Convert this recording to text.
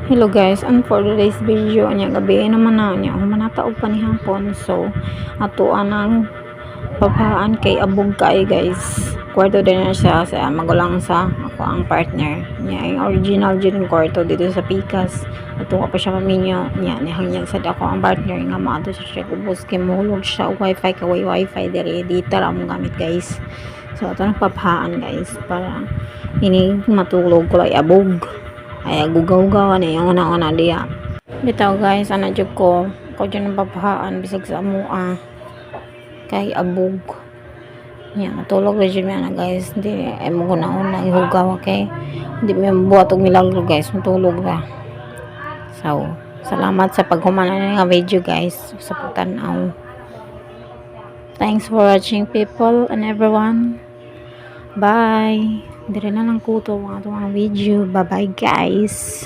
Hello guys, and for today's video niya gabi naman na niya humanataog pa ni hapon. So ato anang papaan kay abog kay guys. Kwarto din na siya sa magulang sa ako ang partner niya. Yung original din kwarto dito sa Pikas. Ato pa siya maminyo niya ni hangyan sa ako ang partner nga maato siya kubos kay mahulog siya wifi kaway wifi dire dito ra mo gamit guys. So ato nang papaan guys para ini matulog ko lay abog. Ay gugaw-gaw na yung una-una diya. Bitaw guys, ana jud ko dyan ang papahaan bisag sa amua kay abog. Yan, matulog na dyan na guys. Hindi, ay mo una-una ihugaw kay hindi mo buhat og milagro guys, matulog na. So, salamat sa paghumana nga video guys sa pagtanaw. Thanks for watching people and everyone. Bye. Dire na lang kuto ang atong video. Bye bye guys.